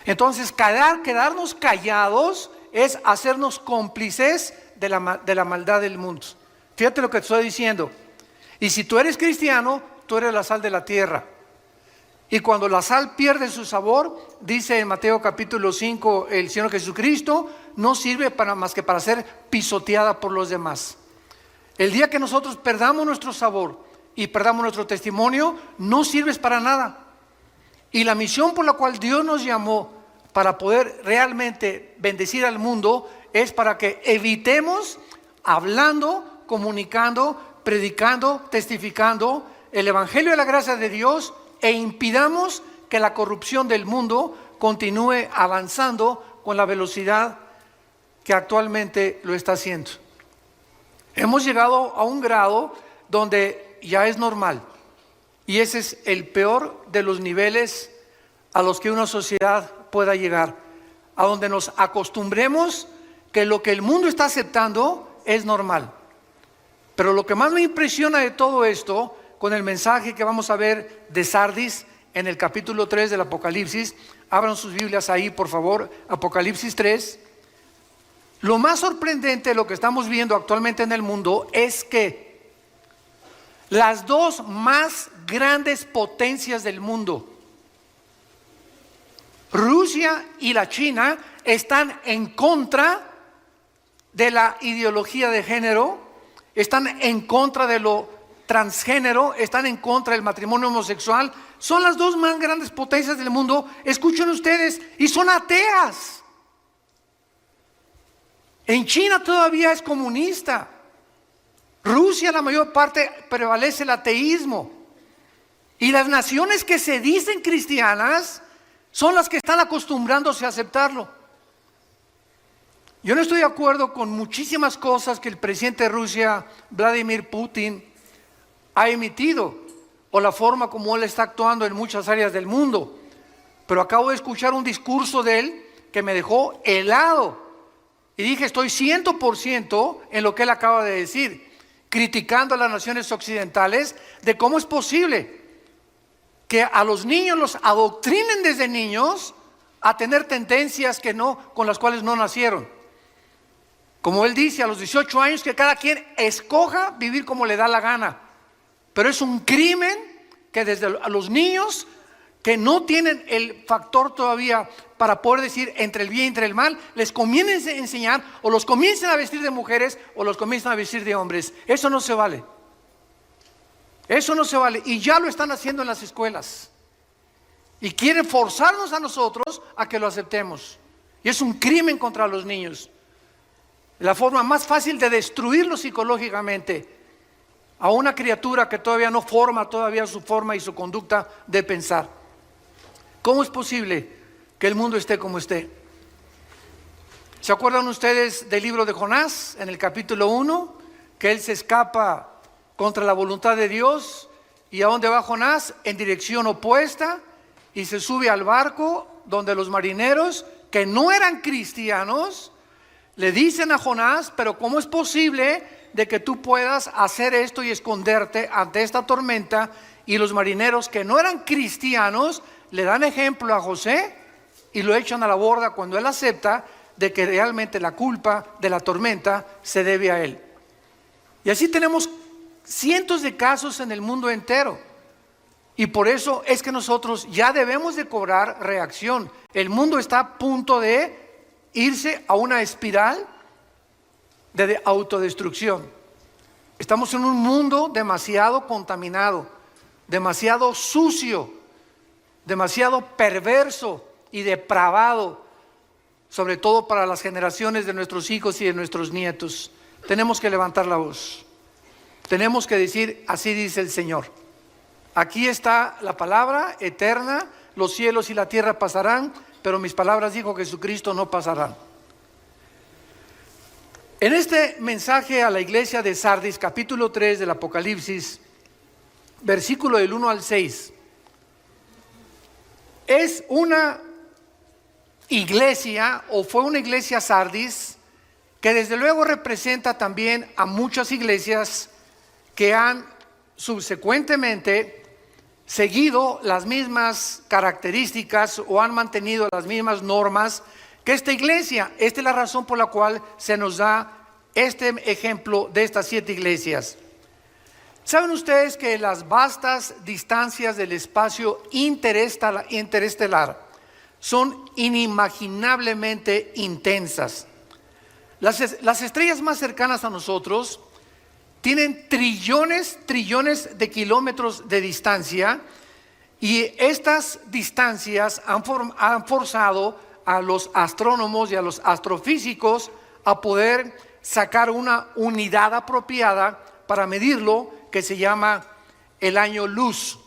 Entonces, quedarnos callados es hacernos cómplices de la maldad del mundo. Fíjate lo que te estoy diciendo. Y si tú eres cristiano, tú eres la sal de la tierra. Y cuando la sal pierde su sabor, dice en Mateo capítulo 5 el Señor Jesucristo, no sirve más que para ser pisoteada por los demás. El día que nosotros perdamos nuestro sabor y perdamos nuestro testimonio, no sirves para nada. Y la misión por la cual Dios nos llamó para poder realmente bendecir al mundo es para que evitemos hablando, comunicando, predicando, testificando el Evangelio de la gracia de Dios e impidamos que la corrupción del mundo continúe avanzando con la velocidad que actualmente lo está haciendo. Hemos llegado a un grado donde ya es normal, y ese es el peor de los niveles a los que una sociedad pueda llegar, a donde nos acostumbremos que lo que el mundo está aceptando es normal. Pero lo que más me impresiona de todo esto, con el mensaje que vamos a ver de Sardis en el capítulo 3 del Apocalipsis, abran sus Biblias ahí por favor, Apocalipsis 3. Lo más sorprendente de lo que estamos viendo actualmente en el mundo es que las dos más grandes potencias del mundo, Rusia y la China, están en contra de la ideología de género, están en contra de lo transgénero, están en contra del matrimonio homosexual. Son las dos más grandes potencias del mundo, escuchen ustedes, y son ateas. En China todavía es comunista. Rusia, la mayor parte, prevalece el ateísmo. Y las naciones que se dicen cristianas son las que están acostumbrándose a aceptarlo. Yo no estoy de acuerdo con muchísimas cosas que el presidente de Rusia, Vladimir Putin, ha emitido, o la forma como él está actuando en muchas áreas del mundo. Pero acabo de escuchar un discurso de él que me dejó helado. Y dije, estoy 100% en lo que él acaba de decir, criticando a las naciones occidentales de cómo es posible que a los niños los adoctrinen desde niños a tener tendencias con las cuales no nacieron. Como él dice, a los 18 años que cada quien escoja vivir como le da la gana. Pero es un crimen que desde a los niños que no tienen el factor todavía para poder decir entre el bien y entre el mal, les comiencen a enseñar o los comiencen a vestir de mujeres o los comiencen a vestir de hombres. Eso no se vale. Eso no se vale. Y ya lo están haciendo en las escuelas. Y quieren forzarnos a nosotros a que lo aceptemos. Y es un crimen contra los niños. La forma más fácil de destruirlos psicológicamente a una criatura que todavía no forma todavía su forma y su conducta de pensar. ¿Cómo es posible que el mundo esté como esté? ¿Se acuerdan ustedes del libro de Jonás en el capítulo 1? Que él se escapa contra la voluntad de Dios. ¿Y a dónde va Jonás? En dirección opuesta, y se sube al barco donde los marineros que no eran cristianos le dicen a Jonás, pero ¿cómo es posible de que tú puedas hacer esto y esconderte ante esta tormenta? Y los marineros que no eran cristianos le dan ejemplo a José y lo echan a la borda cuando él acepta de que realmente la culpa de la tormenta se debe a él. Y así tenemos cientos de casos en el mundo entero. Y por eso es que nosotros ya debemos de cobrar reacción. El mundo está a punto de irse a una espiral de autodestrucción. Estamos en un mundo demasiado contaminado, demasiado sucio, demasiado perverso y depravado, sobre todo para las generaciones de nuestros hijos y de nuestros nietos. Tenemos que levantar la voz. Tenemos que decir, así dice el Señor. Aquí está la palabra eterna, los cielos y la tierra pasarán, pero mis palabras, dijo Jesucristo, no pasarán. En este mensaje a la iglesia de Sardis, capítulo 3 del Apocalipsis, versículo del 1 al 6, es una iglesia, o fue una iglesia Sardis, que desde luego representa también a muchas iglesias que han subsecuentemente seguido las mismas características o han mantenido las mismas normas que esta iglesia. Esta es la razón por la cual se nos da este ejemplo de estas 7 iglesias. ¿Saben ustedes que las vastas distancias del espacio interestelar son inimaginablemente intensas? Las estrellas más cercanas a nosotros tienen trillones de kilómetros de distancia, y estas distancias han forzado a los astrónomos y a los astrofísicos a poder sacar una unidad apropiada para medirlo, que se llama el año luz.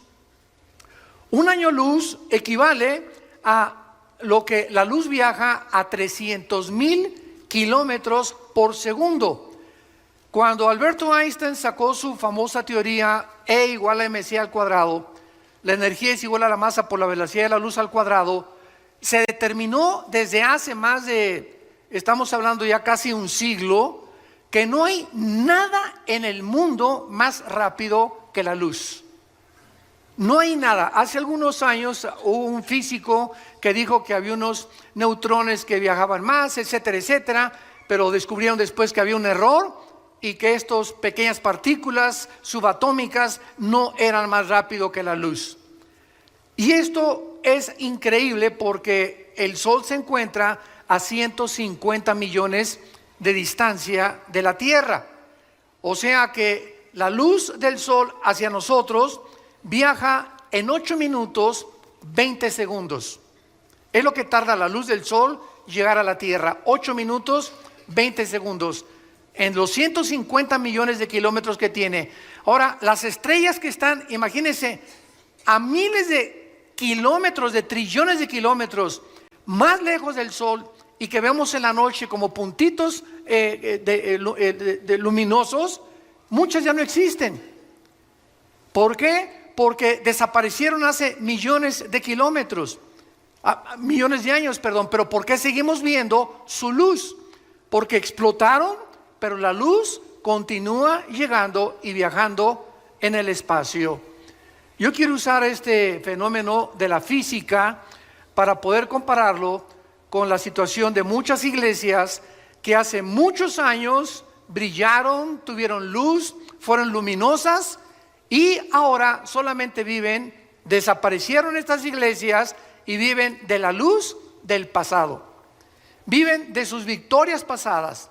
Un año luz equivale a lo que la luz viaja a 300,000 kilómetros por segundo. Cuando Alberto Einstein sacó su famosa teoría E igual a mc al cuadrado, la energía es igual a la masa por la velocidad de la luz al cuadrado, se determinó desde hace más de, estamos hablando ya casi un siglo, que no hay nada en el mundo más rápido que la luz. No hay nada. Hace algunos años hubo un físico que dijo que había unos neutrones que viajaban más, etcétera, etcétera, pero descubrieron después que había un error y que estas pequeñas partículas subatómicas no eran más rápido que la luz. Y esto es increíble porque el Sol se encuentra a 150 millones de distancia de la Tierra. O sea que la luz del Sol hacia nosotros viaja en 8 minutos 20 segundos. Es lo que tarda la luz del Sol llegar a la Tierra. 8 minutos 20 segundos. En los 150 millones de kilómetros que tiene. Ahora, las estrellas que están, imagínense, a miles de kilómetros, de trillones de kilómetros más lejos del Sol, y que vemos en la noche como puntitos luminosos, muchas ya no existen. ¿Por qué? Porque desaparecieron hace millones de kilómetros, millones de años, perdón. Pero ¿por qué seguimos viendo su luz? Porque explotaron, pero la luz continúa llegando y viajando en el espacio. Yo quiero usar este fenómeno de la física para poder compararlo con la situación de muchas iglesias que hace muchos años brillaron, tuvieron luz, fueron luminosas, y ahora solamente desaparecieron estas iglesias y viven de la luz del pasado. Viven de sus victorias pasadas.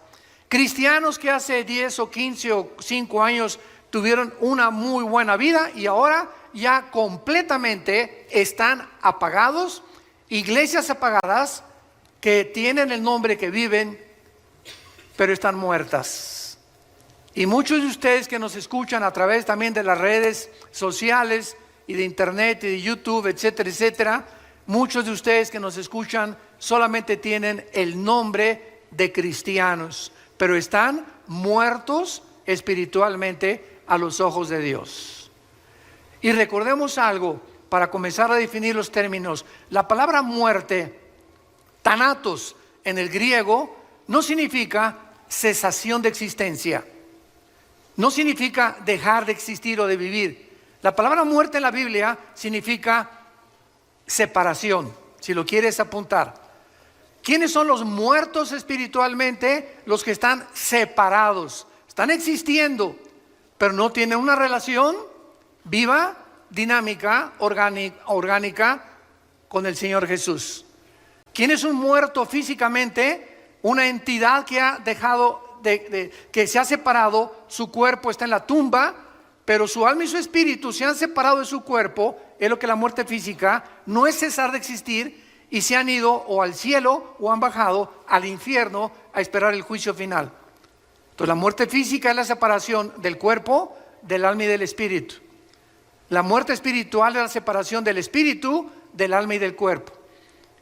Cristianos que hace 10 o 15 o 5 años tuvieron una muy buena vida y ahora ya completamente están apagados. Iglesias apagadas que tienen el nombre, que viven, pero están muertas. Y muchos de ustedes que nos escuchan a través también de las redes sociales y de internet y de YouTube, etcétera, etcétera, muchos de ustedes que nos escuchan solamente tienen el nombre de cristianos, pero están muertos espiritualmente a los ojos de Dios. Y recordemos algo para comenzar a definir los términos. La palabra muerte, thanatos en el griego, no significa cesación de existencia, no significa dejar de existir o de vivir. La palabra muerte en la Biblia significa separación, si lo quieres apuntar. ¿Quiénes son los muertos espiritualmente? Los que están separados, están existiendo, pero no tienen una relación viva, dinámica, orgánica con el Señor Jesús. ¿Quién es un muerto físicamente? Una entidad que ha dejado, que se ha separado, su cuerpo está en la tumba, pero su alma y su espíritu se han separado de su cuerpo. Es lo que la muerte física no es cesar de existir, y se han ido o al cielo o han bajado al infierno a esperar el juicio final. Entonces la muerte física es la separación del cuerpo, del alma y del espíritu. La muerte espiritual es la separación del espíritu, del alma y del cuerpo.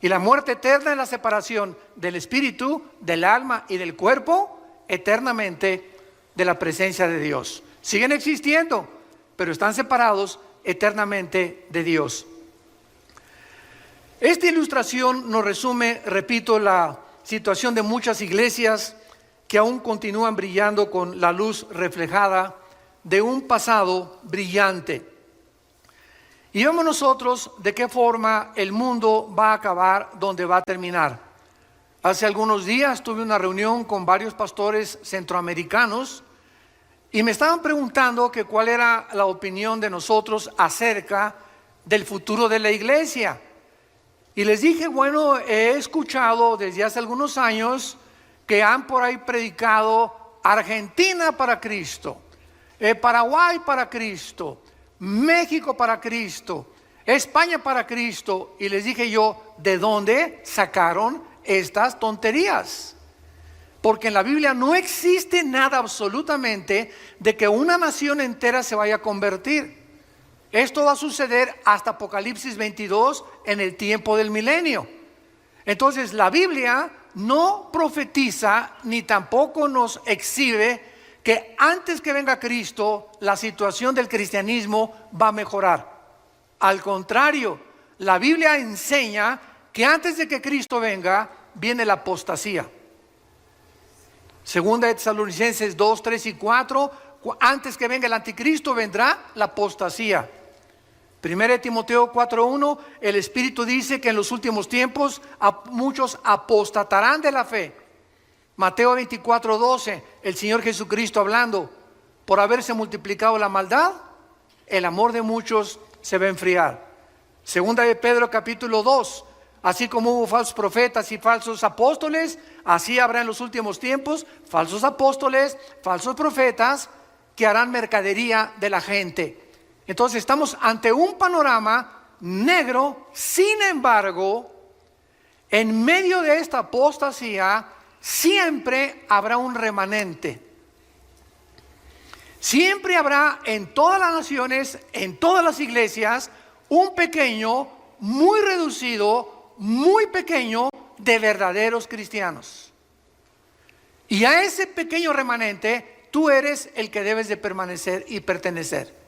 Y la muerte eterna es la separación del espíritu, del alma y del cuerpo eternamente de la presencia de Dios. Siguen existiendo, pero están separados eternamente de Dios. Esta ilustración nos resume, repito, la situación de muchas iglesias que aún continúan brillando con la luz reflejada de un pasado brillante. Y vemos nosotros de qué forma el mundo va a acabar, donde va a terminar. Hace algunos días tuve una reunión con varios pastores centroamericanos y me estaban preguntando que cuál era la opinión de nosotros acerca del futuro de la iglesia. Y les dije, bueno, he escuchado desde hace algunos años que han por ahí predicado Argentina para Cristo, Paraguay para Cristo, México para Cristo, España para Cristo. Y les dije yo, ¿de dónde sacaron estas tonterías? Porque en la Biblia no existe nada absolutamente de que una nación entera se vaya a convertir. Esto va a suceder hasta Apocalipsis 22 en el tiempo del milenio. Entonces la Biblia no profetiza ni tampoco nos exhibe que antes que venga Cristo la situación del cristianismo va a mejorar. Al contrario, la Biblia enseña que antes de que Cristo venga viene la apostasía. Segunda de Tesalonicenses 2, 3 y 4, antes que venga el anticristo vendrá la apostasía. Primera de Timoteo 4:1, el Espíritu dice que en los últimos tiempos muchos apostatarán de la fe. Mateo 24:12, el Señor Jesucristo hablando, por haberse multiplicado la maldad, el amor de muchos se va a enfriar. Segunda de Pedro capítulo 2, así como hubo falsos profetas y falsos apóstoles, así habrá en los últimos tiempos falsos apóstoles, falsos profetas que harán mercadería de la gente. Entonces estamos ante un panorama negro. Sin embargo, en medio de esta apostasía siempre habrá un remanente. Siempre habrá en todas las naciones, en todas las iglesias, un pequeño, muy reducido, muy pequeño de verdaderos cristianos. Y a ese pequeño remanente tú eres el que debes de permanecer y pertenecer.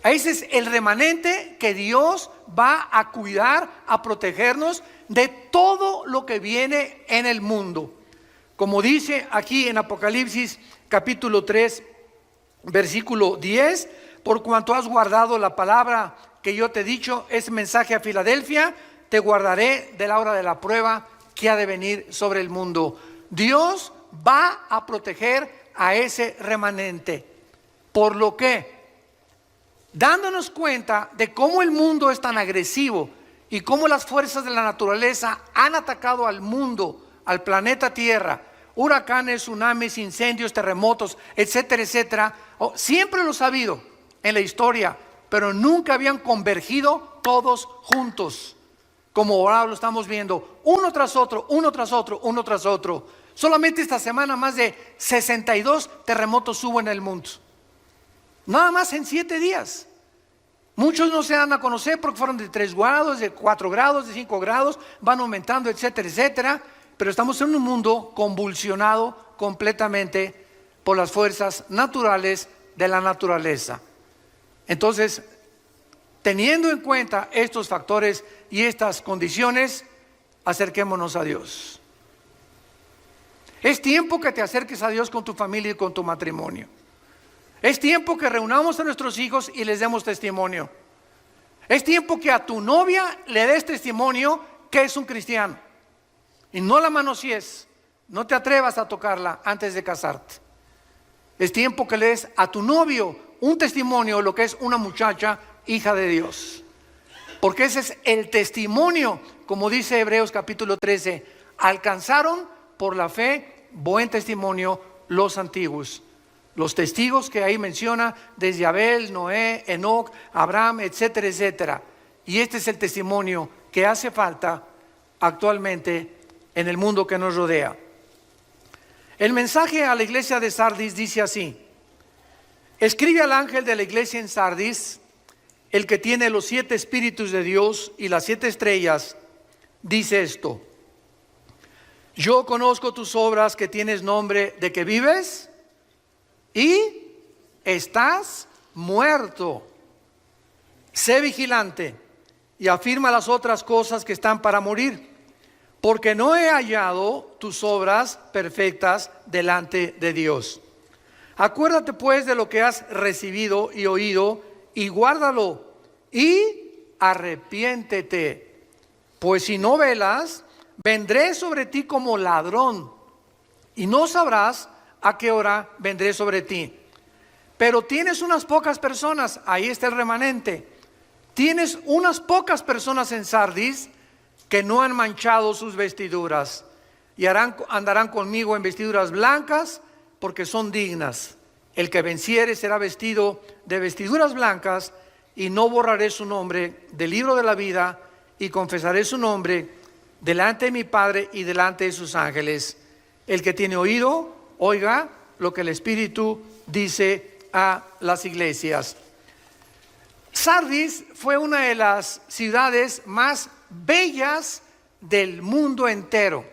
Ese es el remanente que Dios va a cuidar, a protegernos de todo lo que viene en el mundo. Como dice aquí en Apocalipsis capítulo 3, versículo 10, por cuanto has guardado la palabra que yo te he dicho, es mensaje a Filadelfia, te guardaré de la hora de la prueba que ha de venir sobre el mundo. Dios va a proteger a ese remanente. Por lo que, dándonos cuenta de cómo el mundo es tan agresivo y cómo las fuerzas de la naturaleza han atacado al mundo, al planeta Tierra, huracanes, tsunamis, incendios, terremotos, etcétera, etcétera, siempre los ha habido en la historia, pero nunca habían convergido todos juntos, como ahora lo estamos viendo, uno tras otro, uno tras otro, uno tras otro. Solamente esta semana más de 62 terremotos hubo en el mundo. Nada más en 7 días. Muchos no se dan a conocer porque fueron de 3 grados, de 4 grados, de 5 grados, van aumentando, etcétera, etcétera. Pero estamos en un mundo convulsionado completamente por las fuerzas naturales de la naturaleza. Entonces, teniendo en cuenta estos factores y estas condiciones, acerquémonos a Dios. Es tiempo que te acerques a Dios con tu familia y con tu matrimonio. Es tiempo que reunamos a nuestros hijos y les demos testimonio. Es tiempo que a tu novia le des testimonio que es un cristiano. Y no la manosees, no te atrevas a tocarla antes de casarte. Es tiempo que le des a tu novio un testimonio de lo que es una muchacha hija de Dios. Porque ese es el testimonio, como dice Hebreos capítulo 13, alcanzaron por la fe buen testimonio los antiguos. Los testigos que ahí menciona, desde Abel, Noé, Enoc, Abraham, etcétera, etcétera. Y este es el testimonio que hace falta actualmente en el mundo que nos rodea. El mensaje a la iglesia de Sardis dice así: escribe al ángel de la iglesia en Sardis, el que tiene los 7 espíritus de Dios y las 7 estrellas, dice esto: yo conozco tus obras, que tienes nombre de que vives y estás muerto. Sé vigilante y afirma las otras cosas que están para morir, porque no he hallado tus obras perfectas delante de Dios. Acuérdate pues de lo que has recibido y oído, y guárdalo, y arrepiéntete, pues si no velas, vendré sobre ti como ladrón y no sabrás a qué hora vendré sobre ti. Pero tienes unas pocas personas, ahí está el remanente. Tienes unas pocas personas en Sardis que no han manchado sus vestiduras y andarán conmigo en vestiduras blancas porque son dignas. El que venciere será vestido de vestiduras blancas y no borraré su nombre del libro de la vida y confesaré su nombre delante de mi Padre y delante de sus ángeles. El que tiene oído, oiga lo que el Espíritu dice a las iglesias. Sardis fue una de las ciudades más bellas del mundo entero.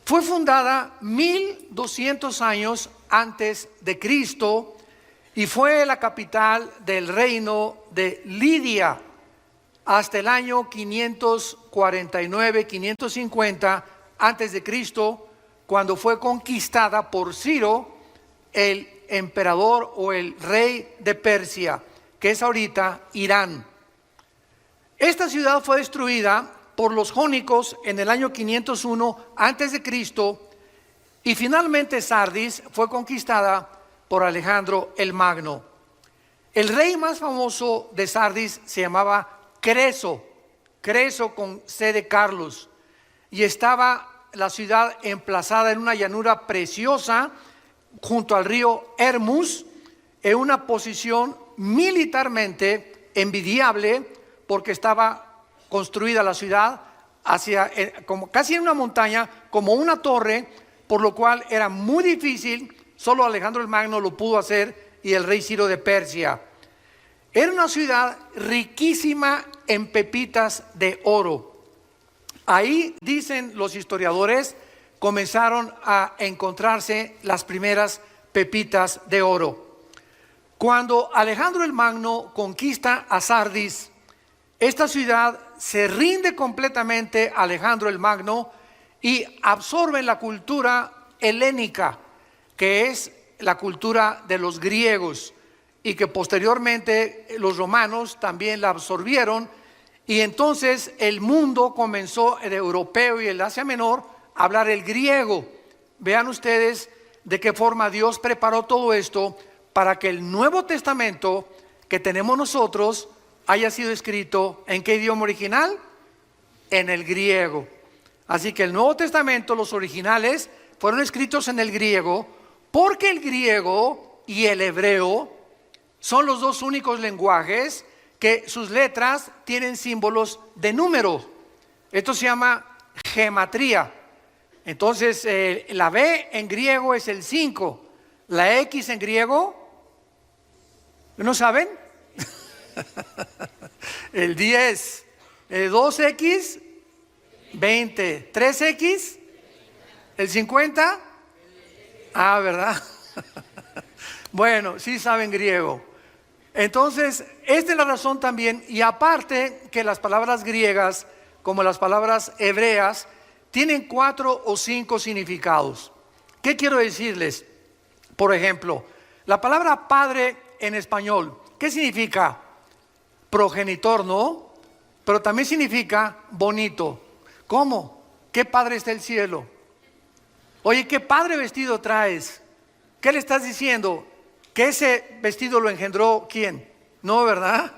Fue fundada 1200 años antes de Cristo y fue la capital del reino de Lidia hasta el año 549, 550 antes de Cristo, cuando fue conquistada por Ciro, el emperador o el rey de Persia, que es ahorita Irán. Esta ciudad fue destruida por los jónicos en el año 501 antes de Cristo y finalmente Sardis fue conquistada por Alejandro el Magno. El rey más famoso de Sardis se llamaba Creso con C de Carlos, y estaba la ciudad emplazada en una llanura preciosa junto al río Hermus, en una posición militarmente envidiable porque estaba construida la ciudad como casi en una montaña, como una torre, por lo cual era muy difícil. Solo Alejandro el Magno lo pudo hacer y el rey Ciro de Persia. Era una ciudad riquísima en pepitas de oro. Ahí, dicen los historiadores, comenzaron a encontrarse las primeras pepitas de oro. Cuando Alejandro el Magno conquista a Sardis, esta ciudad se rinde completamente a Alejandro el Magno y absorbe la cultura helénica, que es la cultura de los griegos, y que posteriormente los romanos también la absorbieron, y entonces el mundo comenzó, el europeo y el Asia Menor, a hablar el griego. Vean ustedes de qué forma Dios preparó todo esto para que el Nuevo Testamento que tenemos nosotros haya sido escrito ¿en qué idioma original? En el griego. Así que el Nuevo Testamento, los originales, fueron escritos en el griego, porque el griego y el hebreo son los dos únicos lenguajes que sus letras tienen símbolos de número. Esto se llama gematría. Entonces la B en griego es el 5, la X en griego, ¿no saben? El 10, 2X, 20, 3X, el 50. Ah, ¿verdad? Bueno, sí saben griego. Entonces, esta es la razón también, y aparte que las palabras griegas, como las palabras hebreas, tienen 4 o 5 significados. ¿Qué quiero decirles? Por ejemplo, la palabra padre en español, ¿qué significa? Progenitor, ¿no? Pero también significa bonito. ¿Cómo? ¿Qué padre está el cielo? Oye, ¿qué padre vestido traes? ¿Qué le estás diciendo? ¿Que ese vestido lo engendró quién? No, ¿verdad?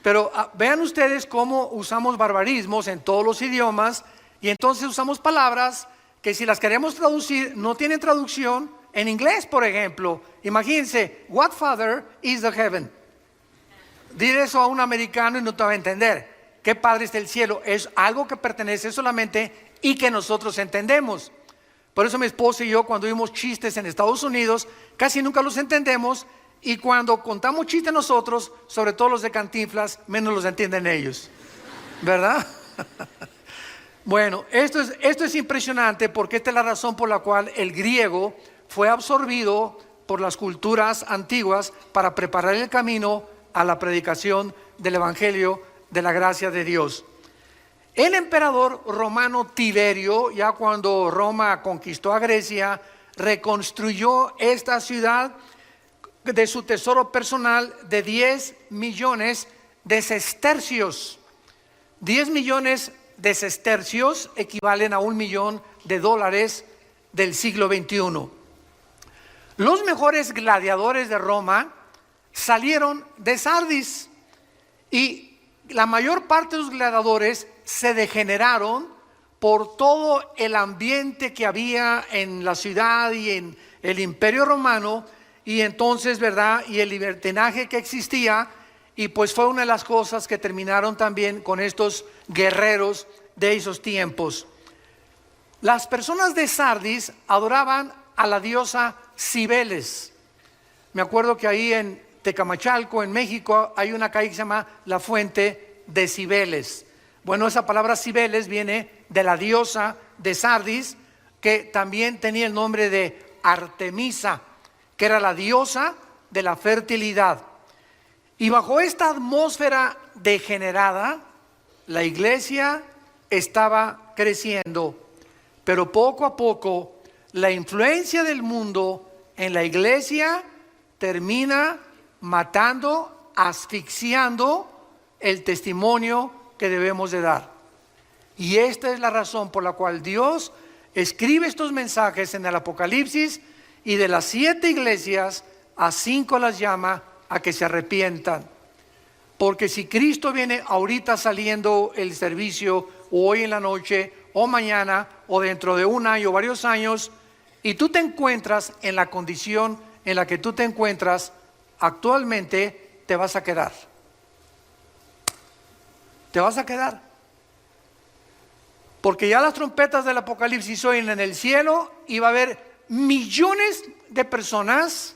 Pero vean ustedes cómo usamos barbarismos en todos los idiomas, y entonces usamos palabras que si las queremos traducir no tienen traducción. En inglés, por ejemplo, imagínense, what father is the heaven? Dile eso a un americano y no te va a entender. ¿Qué padre está el cielo? Es algo que pertenece solamente y que nosotros entendemos. Por eso mi esposa y yo, cuando vimos chistes en Estados Unidos, casi nunca los entendemos, y cuando contamos chistes nosotros, sobre todo los de Cantinflas, menos los entienden ellos, ¿verdad? Bueno, esto es impresionante, porque esta es la razón por la cual el griego fue absorbido por las culturas antiguas para preparar el camino a la predicación del Evangelio de la gracia de Dios. El emperador romano Tiberio, ya cuando Roma conquistó a Grecia, reconstruyó esta ciudad de su tesoro personal de 10 millones de sestercios. 10 millones de sestercios equivalen a $1 millón del siglo XXI. Los mejores gladiadores de Roma salieron de Sardis y la mayor parte de los gladiadores se degeneraron por todo el ambiente que había en la ciudad y en el Imperio Romano, y entonces, ¿verdad? Y el libertinaje que existía, y pues fue una de las cosas que terminaron también con estos guerreros de esos tiempos. Las personas de Sardis adoraban a la diosa Cibeles. Me acuerdo que ahí en Tecamachalco, en México, hay una calle que se llama La Fuente de Cibeles. Bueno, esa palabra Cibeles viene de la diosa de Sardis, que también tenía el nombre de Artemisa, que era la diosa de la fertilidad. Y bajo esta atmósfera degenerada, la iglesia estaba creciendo, pero poco a poco la influencia del mundo en la iglesia termina matando, asfixiando el testimonio que debemos de dar. Y esta es la razón por la cual Dios escribe estos mensajes en el Apocalipsis, y de las 7 iglesias a 5 las llama a que se arrepientan. Porque si Cristo viene ahorita saliendo el servicio, o hoy en la noche, o mañana, o dentro de un año o varios años, y tú te encuentras en la condición en la que tú te encuentras actualmente, te vas a quedar. Te vas a quedar. Porque ya las trompetas del Apocalipsis oyen en el cielo, y va a haber millones de personas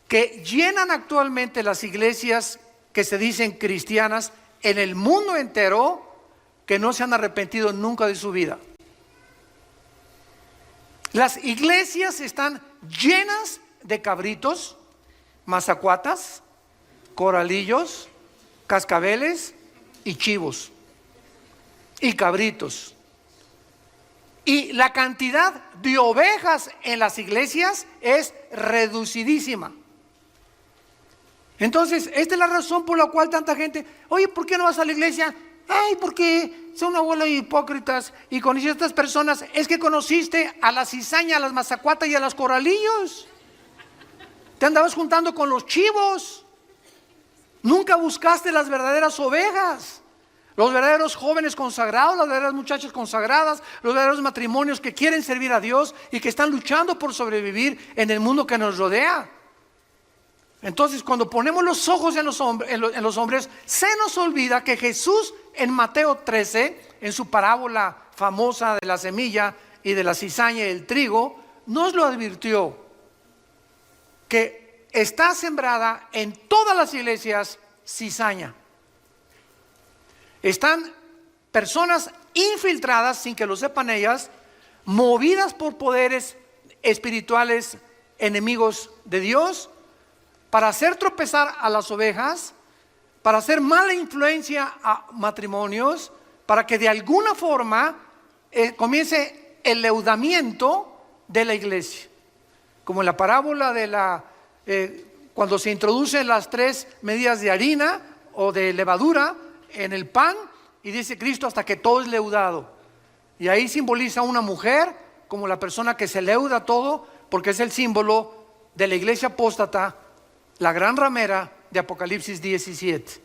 que llenan actualmente las iglesias que se dicen cristianas en el mundo entero, que no se han arrepentido nunca de su vida. Las iglesias están llenas de cabritos, mazacuatas, coralillos, cascabeles y chivos y cabritos. Y la cantidad de ovejas en las iglesias es reducidísima. Entonces, esta es la razón por la cual tanta gente, oye, ¿por qué no vas a la iglesia? Ay, porque son una bola de hipócritas y conociste a estas personas. Es que conociste a la cizaña, a las mazacuatas y a los coralillos. Te andabas juntando con los chivos. Nunca buscaste las verdaderas ovejas. Los verdaderos jóvenes consagrados, las verdaderas muchachas consagradas, los verdaderos matrimonios que quieren servir a Dios y que están luchando por sobrevivir en el mundo que nos rodea. Entonces, cuando ponemos los ojos en los hombres, se nos olvida que Jesús en Mateo 13, en su parábola famosa de la semilla y de la cizaña y el trigo, nos lo advirtió, que está sembrada en todas las iglesias cizaña. Están personas infiltradas, sin que lo sepan ellas, movidas por poderes espirituales enemigos de Dios, para hacer tropezar a las ovejas, para hacer mala influencia a matrimonios, para que de alguna forma comience el leudamiento de la iglesia. Como en la parábola de cuando se introducen las 3 medidas de harina o de levadura en el pan, y dice Cristo hasta que todo es leudado. Y ahí simboliza a una mujer como la persona que se leuda todo, porque es el símbolo de la iglesia apóstata, la gran ramera de Apocalipsis 17.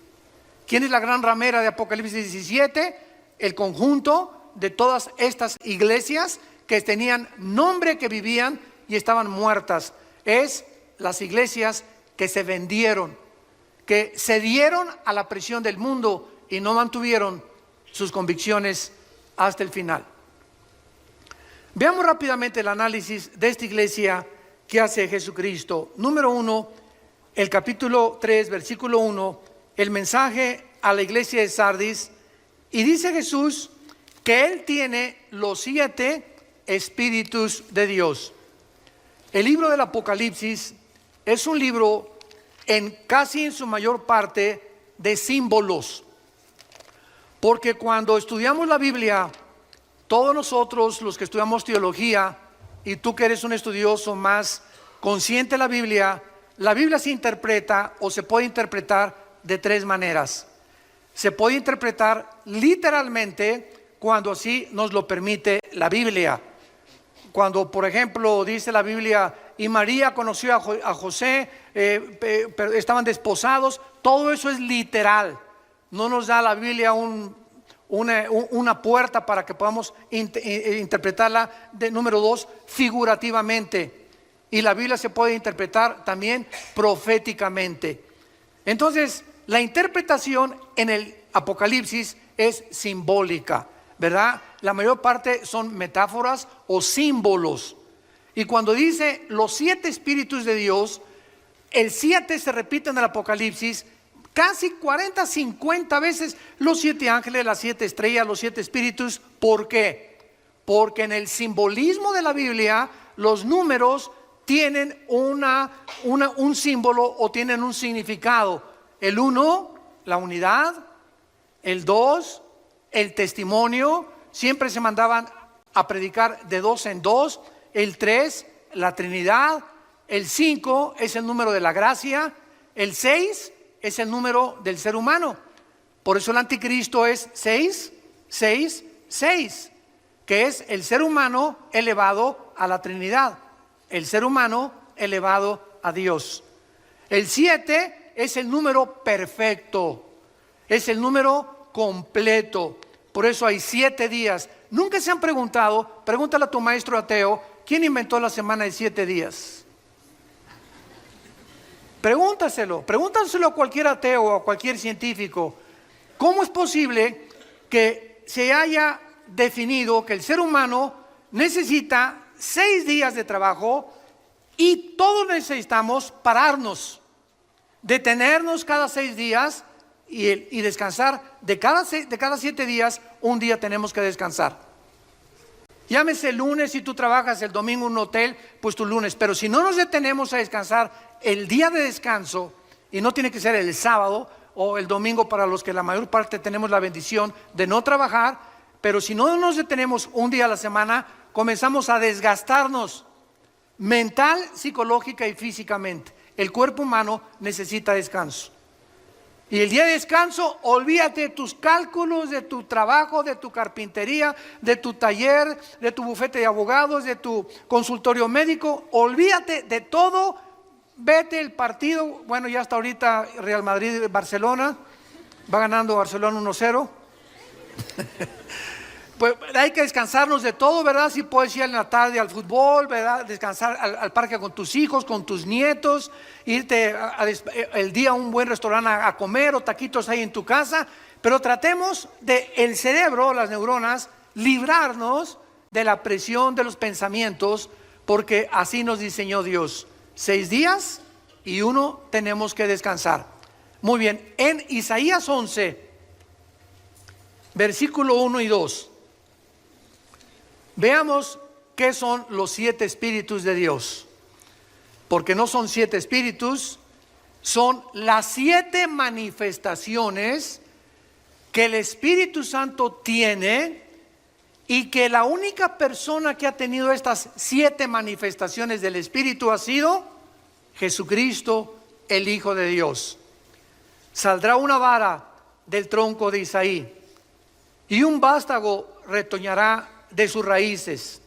¿Quién es la gran ramera de Apocalipsis 17? El conjunto de todas estas iglesias que tenían nombre, que vivían y estaban muertas. Es las iglesias que se vendieron, que cedieron a la presión del mundo y no mantuvieron sus convicciones hasta el final. Veamos rápidamente el análisis de esta iglesia que hace Jesucristo. Número 1, el capítulo 3, versículo 1, el mensaje a la iglesia de Sardis. Y dice Jesús que Él tiene los 7 espíritus de Dios. El libro del Apocalipsis es un libro casi en su mayor parte de símbolos. Porque cuando estudiamos la Biblia, todos nosotros los que estudiamos teología, y tú que eres un estudioso más consciente de la Biblia se interpreta o se puede interpretar de 3 maneras. se puede interpretar literalmente cuando así nos lo permite la Biblia. Cuando, por ejemplo, dice la Biblia, y María conoció a José, pero estaban desposados, todo eso es literal. No nos da la Biblia una puerta para que podamos interpretarla, de número 2, figurativamente. Y la Biblia se puede interpretar también proféticamente. Entonces, la interpretación en el Apocalipsis es simbólica, ¿verdad? La mayor parte son metáforas o símbolos. Y cuando dice los 7 espíritus de Dios, el 7 se repite en el Apocalipsis casi 40, 50 veces. Los 7 ángeles, las 7 estrellas, los 7 espíritus. ¿Por qué? Porque en el simbolismo de la Biblia, los números tienen un símbolo o tienen un significado. El 1, la unidad. El 2, el testimonio. Siempre se mandaban a predicar de 2 en 2. El 3, la Trinidad. El 5 es el número de la gracia. El 6 es el número del ser humano. Por eso el anticristo es 6, 6, 6, que es el ser humano elevado a la Trinidad, el ser humano elevado a Dios. El 7 es el número perfecto, es el número completo. Por eso hay 7 días. Nunca se han preguntado, pregúntale a tu maestro ateo, ¿quién inventó la semana de 7 días? Pregúntaselo a cualquier ateo o a cualquier científico. ¿Cómo es posible que se haya definido que el ser humano necesita 6 días de trabajo y todos necesitamos pararnos, detenernos cada 6 días y descansar? De cada 7 días, un día tenemos que descansar. Llámese el lunes, si tú trabajas el domingo en un hotel, pues tu lunes. Pero si no nos detenemos a descansar el día de descanso, y no tiene que ser el sábado o el domingo para los que la mayor parte tenemos la bendición de no trabajar, pero si no nos detenemos un día a la semana, comenzamos a desgastarnos mental, psicológica y físicamente. El cuerpo humano necesita descanso. Y el día de descanso, olvídate de tus cálculos, de tu trabajo, de tu carpintería, de tu taller, de tu bufete de abogados, de tu consultorio médico. Olvídate de todo. Vete el partido. Bueno, ya hasta ahorita Real Madrid, Barcelona. Va ganando Barcelona 1-0. Pues hay que descansarnos de todo, ¿verdad? Si puedes ir en la tarde al fútbol, ¿verdad? Descansar al parque con tus hijos, con tus nietos, irte el día a un buen restaurante a comer o taquitos ahí en tu casa. Pero tratemos de el cerebro, las neuronas, librarnos de la presión de los pensamientos, porque así nos diseñó Dios. 6 días y 1 tenemos que descansar. Muy bien, en Isaías 11, versículo 1 y 2. Veamos qué son los 7 espíritus de Dios. Porque no son 7 espíritus, son las 7 manifestaciones que el Espíritu Santo tiene, y que la única persona que ha tenido estas 7 manifestaciones del Espíritu ha sido Jesucristo, el Hijo de Dios. Saldrá una vara del tronco de Isaí, y un vástago retoñará de sus raíces.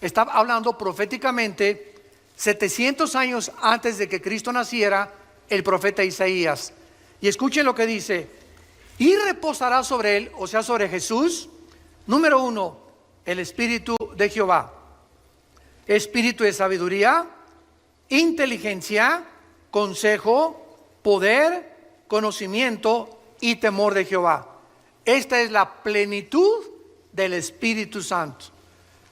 Está hablando proféticamente 700 años antes de que Cristo naciera el profeta Isaías. Y escuchen lo que dice: y reposará sobre él, o sea, sobre Jesús, número 1, el Espíritu de Jehová, espíritu de sabiduría, inteligencia, consejo, poder, conocimiento y temor de Jehová. Esta es la plenitud del Espíritu Santo.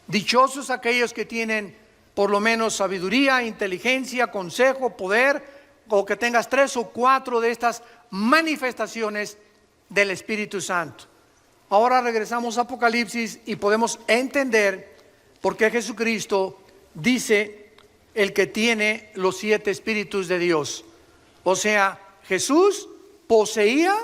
Dichosos aquellos que tienen por lo menos sabiduría, inteligencia, consejo, poder, o que tengas 3 o 4 de estas manifestaciones del Espíritu Santo. Ahora regresamos a Apocalipsis y podemos entender por qué Jesucristo dice el que tiene los 7 espíritus de Dios. O sea, Jesús poseía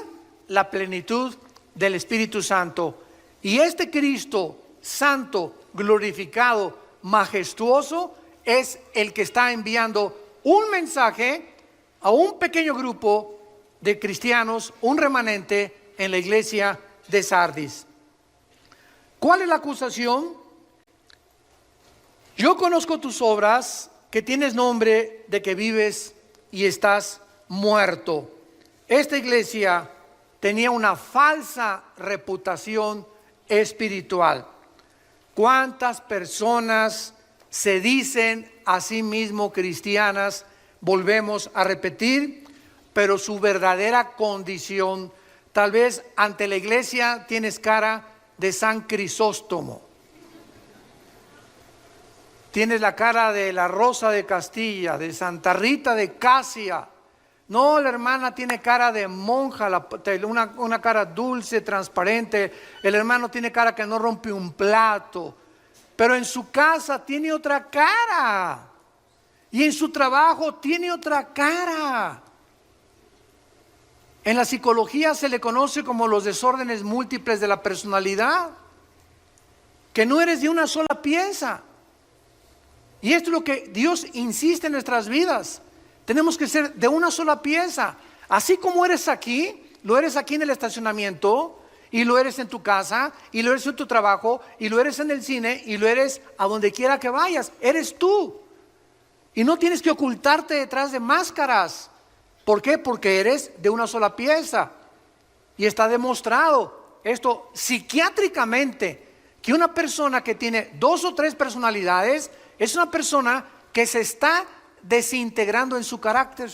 la plenitud del Espíritu Santo. Y este Cristo santo, glorificado, majestuoso, es el que está enviando un mensaje a un pequeño grupo de cristianos, un remanente en la iglesia de Sardis. ¿Cuál es la acusación? Yo conozco tus obras, que tienes nombre de que vives y estás muerto. Esta iglesia tenía una falsa reputación espiritual. ¿Cuántas personas se dicen a sí mismo cristianas? Volvemos a repetir, pero su verdadera condición, tal vez ante la iglesia tienes cara de San Crisóstomo. Tienes la cara de la Rosa de Castilla, de Santa Rita de Casia. No, la hermana tiene cara de monja, una cara dulce, transparente. El hermano tiene cara que no rompe un plato. Pero en su casa tiene otra cara. Y en su trabajo tiene otra cara. En la psicología se le conoce como los desórdenes múltiples de la personalidad. Que no eres de una sola pieza. Y esto es lo que Dios insiste en nuestras vidas. Tenemos que ser de una sola pieza. Así como eres aquí, lo eres aquí en el estacionamiento, y lo eres en tu casa, y lo eres en tu trabajo, y lo eres en el cine, y lo eres a donde quiera que vayas. Eres tú. Y no tienes que ocultarte detrás de máscaras. ¿Por qué? Porque eres de una sola pieza. Y está demostrado esto psiquiátricamente, que una persona que tiene 2 o 3 personalidades es una persona que se está desintegrando en su carácter.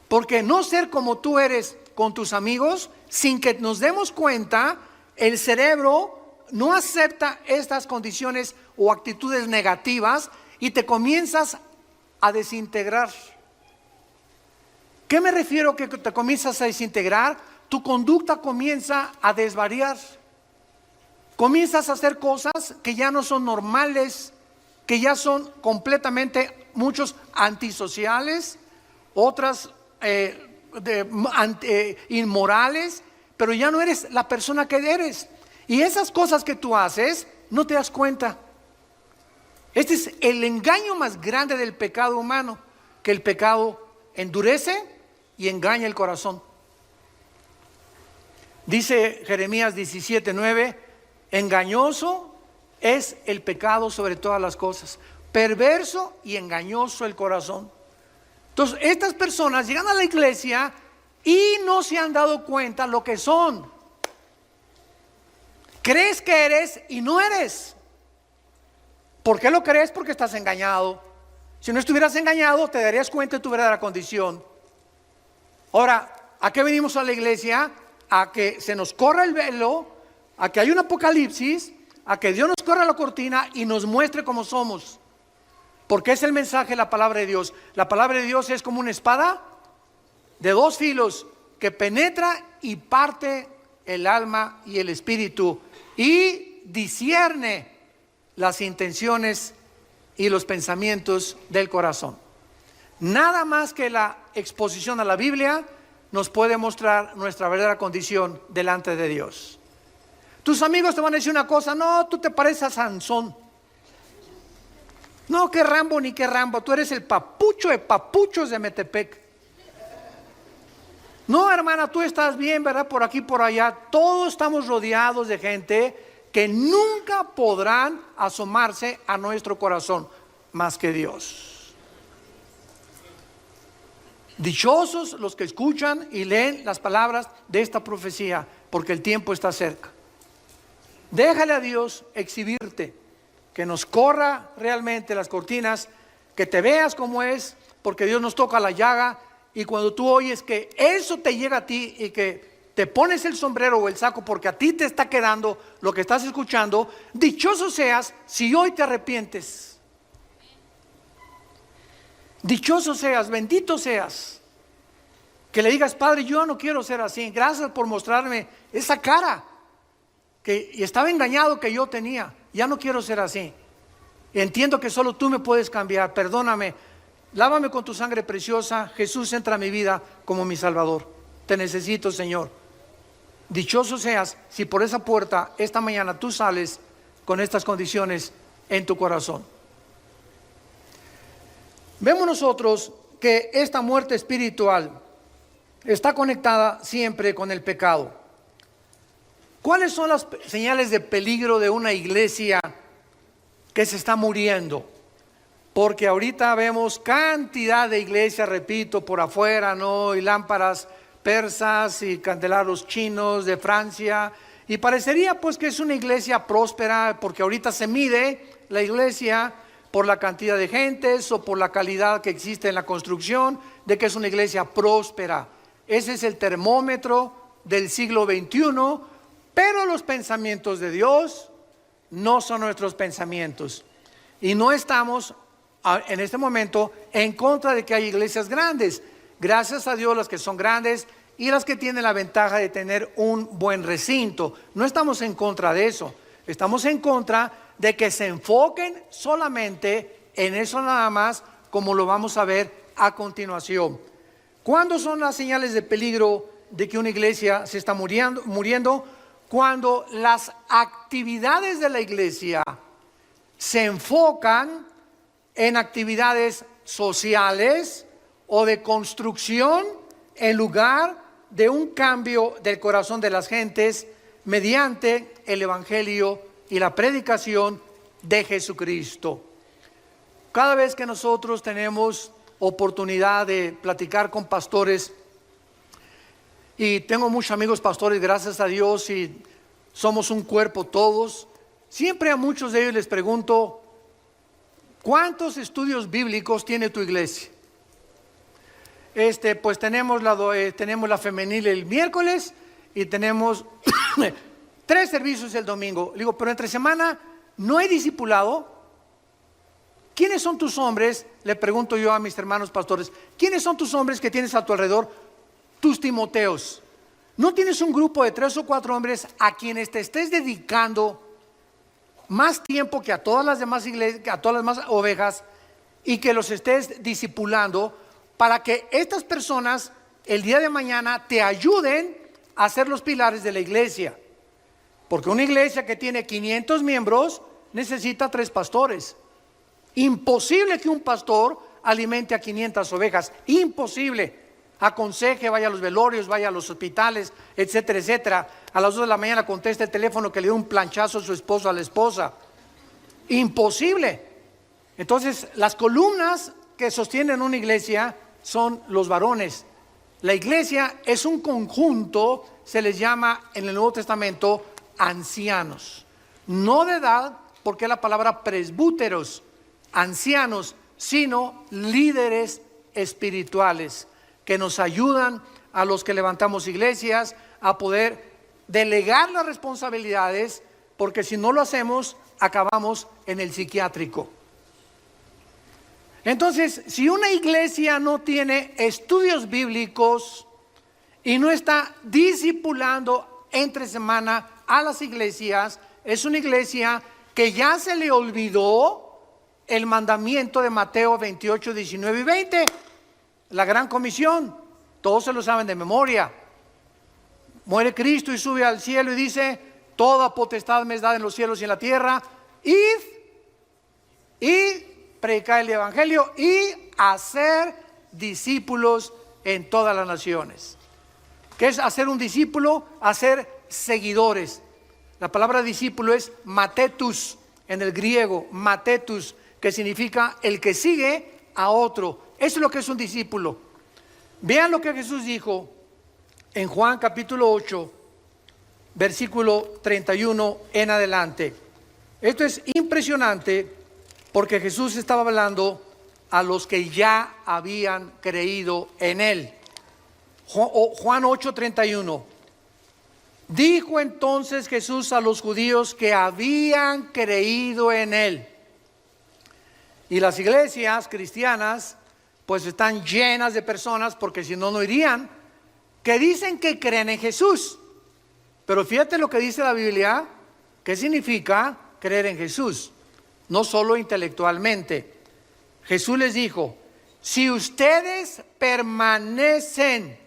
Porque no ser como tú eres con tus amigos, sin que nos demos cuenta, el cerebro no acepta estas condiciones o actitudes negativas y te comienzas a desintegrar. ¿Qué me refiero que te comienzas a desintegrar? Tu conducta comienza a desvariar. Comienzas a hacer cosas que ya no son normales, que ya son completamente, muchos antisociales, otras inmorales, pero ya no eres la persona que eres. Y esas cosas que tú haces, no te das cuenta. Este es el engaño más grande del pecado humano, que el pecado endurece y engaña el corazón. Dice Jeremías 17:9, engañoso es el pecado sobre todas las cosas, perverso y engañoso el corazón. Entonces, estas personas llegan a la iglesia y no se han dado cuenta lo que son. Crees que eres y no eres. ¿Por qué lo crees? Porque estás engañado. Si no estuvieras engañado, te darías cuenta de tu verdadera condición. Ahora, ¿a qué venimos a la iglesia? A que se nos corra el velo, a que haya un apocalipsis, a que Dios nos corra la cortina y nos muestre cómo somos. Porque es el mensaje de la palabra de Dios. La palabra de Dios es como una espada de 2 filos que penetra y parte el alma y el espíritu y discierne las intenciones y los pensamientos del corazón. Nada más que la exposición a la Biblia nos puede mostrar nuestra verdadera condición delante de Dios. Tus amigos te van a decir una cosa, no, tú te pareces a Sansón. No, que Rambo ni que Rambo, tú eres el papucho de papuchos de Metepec. No, hermana, tú estás bien, ¿verdad? Por aquí, por allá. Todos estamos rodeados de gente que nunca podrán asomarse a nuestro corazón más que Dios. Dichosos los que escuchan y leen las palabras de esta profecía, porque el tiempo está cerca. Déjale a Dios exhibirte, que nos corra realmente las cortinas, que te veas como es, porque Dios nos toca la llaga. Y cuando tú oyes que eso te llega a ti y que te pones el sombrero o el saco porque a ti te está quedando lo que estás escuchando, dichoso seas si hoy te arrepientes. Dichoso seas, bendito seas, que le digas, Padre, yo no quiero ser así, gracias por mostrarme esa cara que estaba engañado que yo tenía, ya no quiero ser así. Entiendo que solo tú me puedes cambiar, perdóname, lávame con tu sangre preciosa, Jesús, entra a mi vida como mi Salvador, te necesito, Señor. Dichoso seas si por esa puerta esta mañana tú sales con estas condiciones en tu corazón. Vemos nosotros que esta muerte espiritual está conectada siempre con el pecado. ¿Cuáles son las señales de peligro de una iglesia que se está muriendo? Porque ahorita vemos cantidad de iglesias, repito, por afuera, ¿no? Y lámparas persas y candelabros chinos de Francia. Y parecería pues que es una iglesia próspera, porque ahorita se mide la iglesia por la cantidad de gentes o por la calidad que existe en la construcción, de que es una iglesia próspera. Ese es el termómetro del siglo XXI, pero los pensamientos de Dios no son nuestros pensamientos. Y no estamos en este momento en contra de que hay iglesias grandes. Gracias a Dios las que son grandes y las que tienen la ventaja de tener un buen recinto. No estamos en contra de eso. Estamos en contra de que se enfoquen solamente en eso nada más, como lo vamos a ver a continuación. ¿Cuándo son las señales de peligro de que una iglesia se está muriendo? Cuando las actividades de la iglesia se enfocan en actividades sociales o de construcción en lugar de un cambio del corazón de las gentes mediante el evangelio y la predicación de Jesucristo. Cada vez que nosotros tenemos oportunidad de platicar con pastores, y tengo muchos amigos pastores, gracias a Dios, y somos un cuerpo todos, siempre a muchos de ellos les pregunto: ¿cuántos estudios bíblicos tiene tu iglesia? Pues tenemos la femenil el miércoles y tenemos 3 servicios el domingo. Le digo, pero entre semana no hay discipulado. ¿Quiénes son tus hombres? Le pregunto yo a mis hermanos pastores, ¿quiénes son tus hombres que tienes a tu alrededor? Tus Timoteos. ¿No tienes un grupo de 3 o 4 hombres a quienes te estés dedicando más tiempo que a todas las demás iglesias, que a todas las demás ovejas, y que los estés discipulando para que estas personas el día de mañana te ayuden a ser los pilares de la iglesia? Porque una iglesia que tiene 500 miembros necesita 3 pastores. Imposible que un pastor alimente a 500 ovejas, imposible. Aconseje, vaya a los velorios, vaya a los hospitales, etcétera, etcétera. A las 2 de la mañana contesta el teléfono que le dio un planchazo a su esposo, a la esposa. Imposible. Entonces, las columnas que sostienen una iglesia son los varones. La iglesia es un conjunto, se les llama en el Nuevo Testamento ancianos. No de edad, porque es la palabra presbúteros, ancianos, sino líderes espirituales que nos ayudan a los que levantamos iglesias a poder delegar las responsabilidades, porque si no lo hacemos, acabamos en el psiquiátrico. Entonces, si una iglesia no tiene estudios bíblicos y no está discipulando entre semana a las iglesias, es una iglesia que ya se le olvidó el mandamiento de Mateo 28, 19 y 20, la gran comisión. Todos se lo saben de memoria. Muere Cristo y sube al cielo y dice: toda potestad me es dada en los cielos y en la tierra. Id y predicar el evangelio y hacer discípulos en todas las naciones. ¿Qué es hacer un discípulo? Hacer seguidores. La palabra discípulo es matetus en el griego, matetus, que significa el que sigue a otro. Eso es lo que es un discípulo. Vean lo que Jesús dijo en Juan capítulo 8, versículo 31 en adelante. Esto es impresionante porque Jesús estaba hablando a los que ya habían creído en Él. Juan 8, 31. Dijo entonces Jesús a los judíos que habían creído en Él. Y las iglesias cristianas pues están llenas de personas, porque si no, no irían, que dicen que creen en Jesús. Pero fíjate lo que dice la Biblia. ¿Qué significa creer en Jesús? No solo intelectualmente. Jesús les dijo: si ustedes permanecen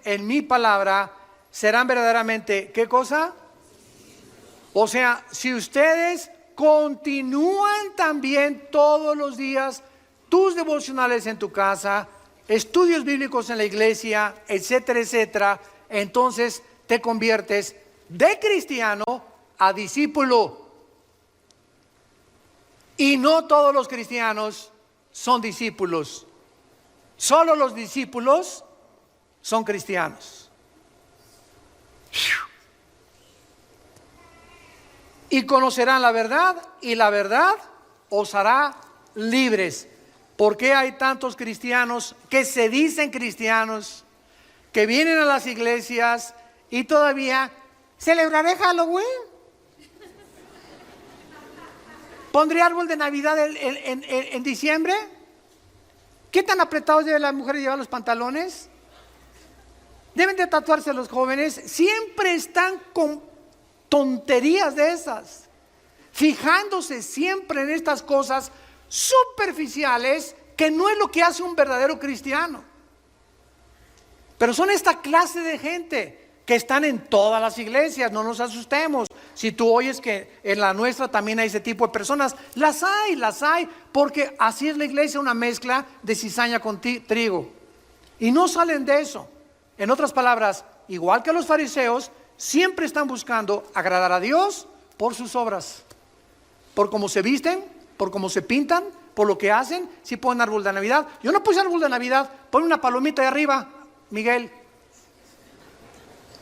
en mi palabra, serán verdaderamente, ¿qué cosa? O sea, si ustedes continúan también todos los días tus devocionales en tu casa, estudios bíblicos en la iglesia, etcétera, etcétera, entonces te conviertes de cristiano a discípulo. Y no todos los cristianos son discípulos. Solo los discípulos son cristianos. Y conocerán la verdad, y la verdad os hará libres. ¿Por qué hay tantos cristianos que se dicen cristianos, que vienen a las iglesias y todavía celebraré Halloween? ¿Pondré árbol de Navidad en diciembre? ¿Qué tan apretados deben las mujeres llevar los pantalones? ¿Deben de tatuarse los jóvenes? Siempre están con tonterías de esas, fijándose siempre en estas cosas superficiales que no es lo que hace un verdadero cristiano. Pero son esta clase de gente que están en todas las iglesias. No nos asustemos si tú oyes que en la nuestra también hay ese tipo de personas. Las hay, porque así es la iglesia, una mezcla de cizaña con trigo, y no salen de eso. En otras palabras, igual que los fariseos, siempre están buscando agradar a Dios por sus obras, por cómo se visten, por cómo se pintan, por lo que hacen. Si ponen árbol de Navidad, yo no puse árbol de Navidad, pon una palomita de arriba, Miguel.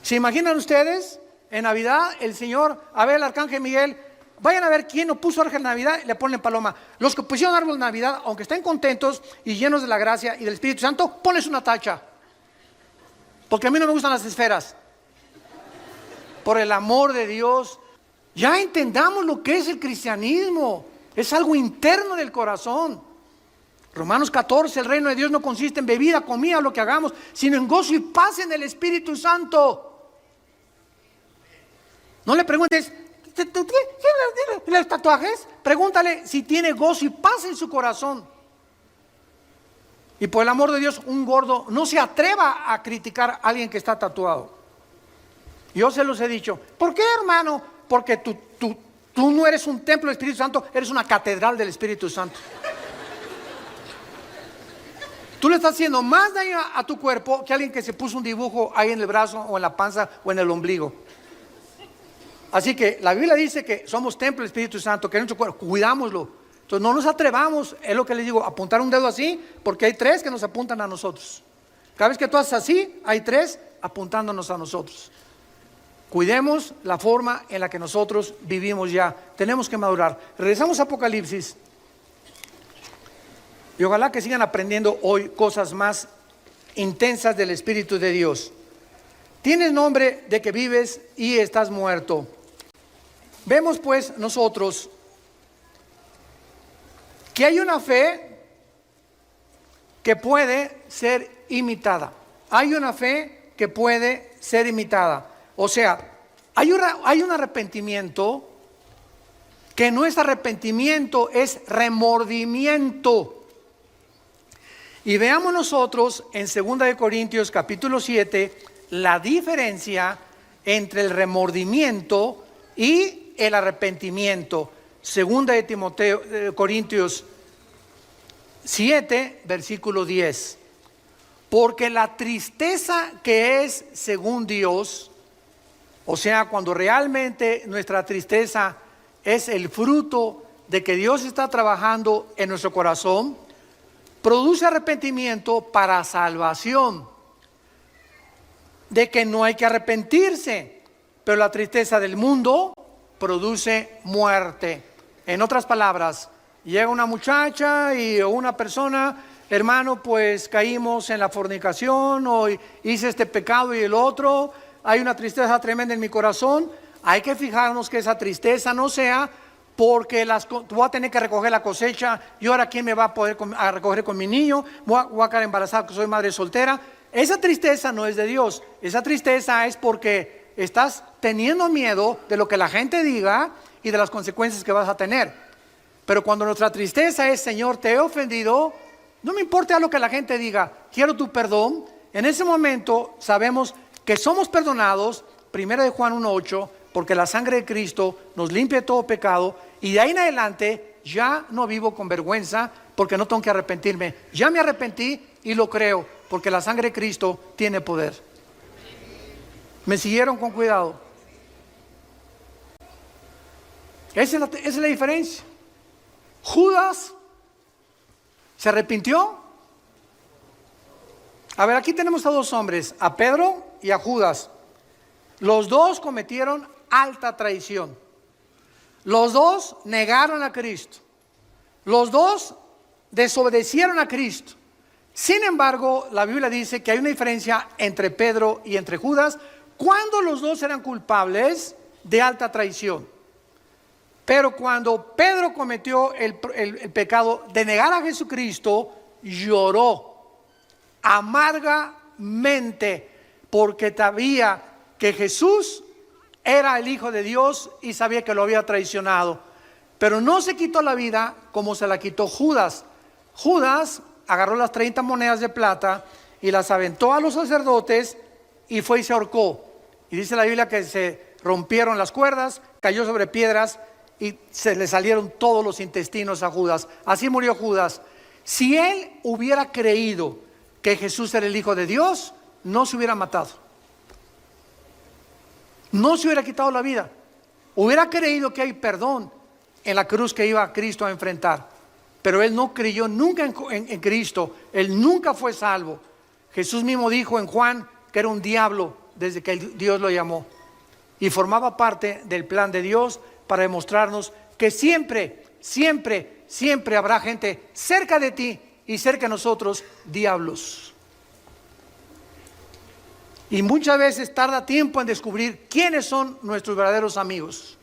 ¿Se imaginan ustedes? En Navidad el Señor, a ver, el arcángel Miguel, vayan a ver quién no puso árbol de Navidad y le ponen paloma. Los que pusieron árbol de Navidad, aunque estén contentos y llenos de la gracia y del Espíritu Santo, ponles una tacha, porque a mí no me gustan las esferas. Por el amor de Dios, ya entendamos lo que es el cristianismo. Es algo interno del corazón. Romanos 14, el reino de Dios no consiste en bebida, comida, lo que hagamos, sino en gozo y paz en el Espíritu Santo. No le preguntes, ¿tiene los tatuajes? Pregúntale si tiene gozo y paz en su corazón. Y por el amor de Dios, un gordo no se atreva a criticar a alguien que está tatuado. Yo se los he dicho. ¿Por qué, hermano? Porque tú no eres un templo del Espíritu Santo, eres una catedral del Espíritu Santo. Tú le estás haciendo más daño a tu cuerpo que alguien que se puso un dibujo ahí en el brazo o en la panza o en el ombligo. Así que la Biblia dice que somos templo del Espíritu Santo, que es nuestro cuerpo, cuidámoslo. Entonces no nos atrevamos, es lo que les digo, apuntar un dedo así, porque hay tres que nos apuntan a nosotros. Cada vez que tú haces así, hay tres apuntándonos a nosotros. Cuidemos la forma en la que nosotros vivimos ya. Tenemos que madurar. Regresamos a Apocalipsis. Y ojalá que sigan aprendiendo hoy cosas más intensas del Espíritu de Dios. Tienes nombre de que vives y estás muerto. Vemos pues nosotros que hay una fe que puede ser imitada. Hay una fe que puede ser imitada. O sea, hay un arrepentimiento que no es arrepentimiento, es remordimiento. Y veamos nosotros en 2 Corintios capítulo 7 la diferencia entre el remordimiento y el arrepentimiento. 2 Corintios 7, versículo 10. Porque la tristeza que es según Dios, o sea, cuando realmente nuestra tristeza es el fruto de que Dios está trabajando en nuestro corazón, produce arrepentimiento para salvación, de que no hay que arrepentirse, pero la tristeza del mundo produce muerte. En otras palabras, llega una muchacha o una persona, hermano, pues caímos en la fornicación o hice este pecado y el otro, hay una tristeza tremenda en mi corazón. Hay que fijarnos que esa tristeza no sea porque voy a tener que recoger la cosecha y ahora quién me va a poder a recoger con mi niño, voy a quedar embarazada, que soy madre soltera. Esa tristeza no es de Dios. Esa tristeza es porque estás teniendo miedo de lo que la gente diga y de las consecuencias que vas a tener. Pero cuando nuestra tristeza es, Señor, te he ofendido, no me importa lo que la gente diga, quiero tu perdón. En ese momento sabemos que somos perdonados, 1 Juan 1:8, porque la sangre de Cristo nos limpia de todo pecado, y de ahí en adelante ya no vivo con vergüenza, porque no tengo que arrepentirme. Ya me arrepentí y lo creo, porque la sangre de Cristo tiene poder. ¿Me siguieron con cuidado? Esa es la diferencia. Judas se arrepintió. A ver, aquí tenemos a dos hombres, a Pedro y a Judas. Los dos cometieron alta traición. Los dos negaron a Cristo. Los dos desobedecieron a Cristo. Sin embargo, la Biblia dice que hay una diferencia entre Pedro y entre Judas cuando los dos eran culpables de alta traición. Pero cuando Pedro cometió el pecado de negar a Jesucristo, lloró amargamente porque sabía que Jesús era el Hijo de Dios y sabía que lo había traicionado. Pero no se quitó la vida como se la quitó Judas. Judas agarró las 30 monedas de plata y las aventó a los sacerdotes y fue y se ahorcó. Y dice la Biblia que se rompieron las cuerdas, cayó sobre piedras y se le salieron todos los intestinos a Judas. Así murió Judas. Si él hubiera creído que Jesús era el Hijo de Dios, no se hubiera matado. No se hubiera quitado la vida. Hubiera creído que hay perdón en la cruz que iba Cristo a enfrentar. Pero él no creyó nunca en Cristo. Él nunca fue salvo. Jesús mismo dijo en Juan que era un diablo desde que Dios lo llamó. Y formaba parte del plan de Dios para demostrarnos que siempre, siempre, siempre habrá gente cerca de ti y cerca de nosotros, diablos. Y muchas veces tarda tiempo en descubrir quiénes son nuestros verdaderos amigos.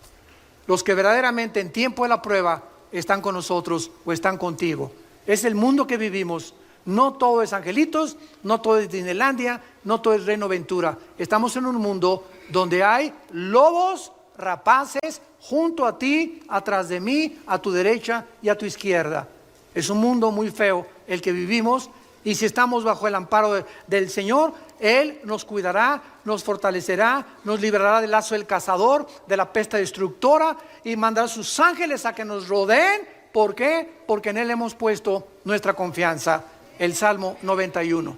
Los que verdaderamente en tiempo de la prueba están con nosotros o están contigo. Es el mundo que vivimos. No todo es angelitos, no todo es Disneylandia, no todo es Reino Ventura. Estamos en un mundo donde hay lobos rapaces junto a ti, atrás de mí, a tu derecha y a tu izquierda. Es un mundo muy feo el que vivimos, y si estamos bajo el amparo del Señor, Él nos cuidará, nos fortalecerá, nos librará del lazo del cazador, de la peste destructora, y mandará sus ángeles a que nos rodeen. ¿Por qué? Porque en Él hemos puesto nuestra confianza. El Salmo 91.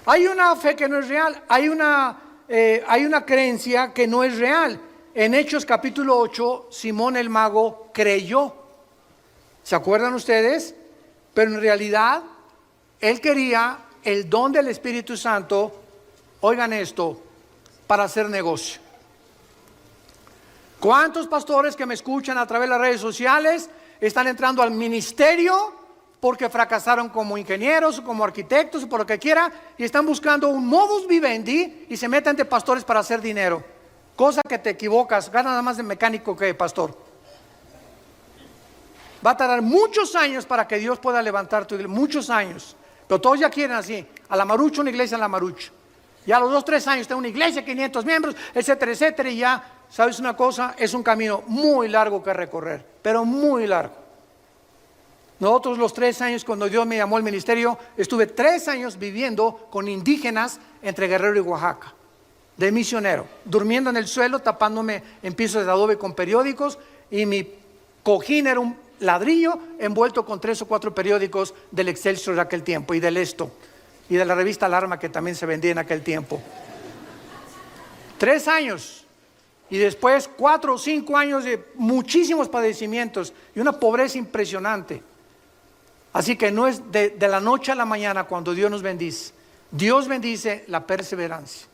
Hay una fe que no es real, hay una creencia que no es real. En Hechos capítulo 8, Simón el mago creyó. ¿Se acuerdan ustedes? Pero en realidad, él quería el don del Espíritu Santo, oigan esto, para hacer negocio. ¿Cuántos pastores que me escuchan a través de las redes sociales están entrando al ministerio porque fracasaron como ingenieros, como arquitectos, o por lo que quiera, y están buscando un modus vivendi y se meten de pastores para hacer dinero? Cosa que te equivocas, gana nada más de mecánico que de pastor. Va a tardar muchos años para que Dios pueda levantar tu iglesia, muchos años. Pero todos ya quieren así, a la marucha, una iglesia a la marucha. Ya a los 2, 3 años tengo una iglesia, 500 miembros, etcétera, etcétera, y ya, ¿sabes una cosa? Es un camino muy largo que recorrer, pero muy largo. Nosotros los 3 años cuando Dios me llamó al ministerio, estuve 3 años viviendo con indígenas entre Guerrero y Oaxaca, de misionero, durmiendo en el suelo, tapándome en pisos de adobe con periódicos, y mi cojín era un ladrillo envuelto con 3 o 4 periódicos del Excelsior de aquel tiempo, y del Esto, y de la revista Alarma, que también se vendía en aquel tiempo. 3 años, y después 4 o 5 años de muchísimos padecimientos y una pobreza impresionante. Así que no es de la noche a la mañana cuando Dios nos bendice. Dios bendice la perseverancia.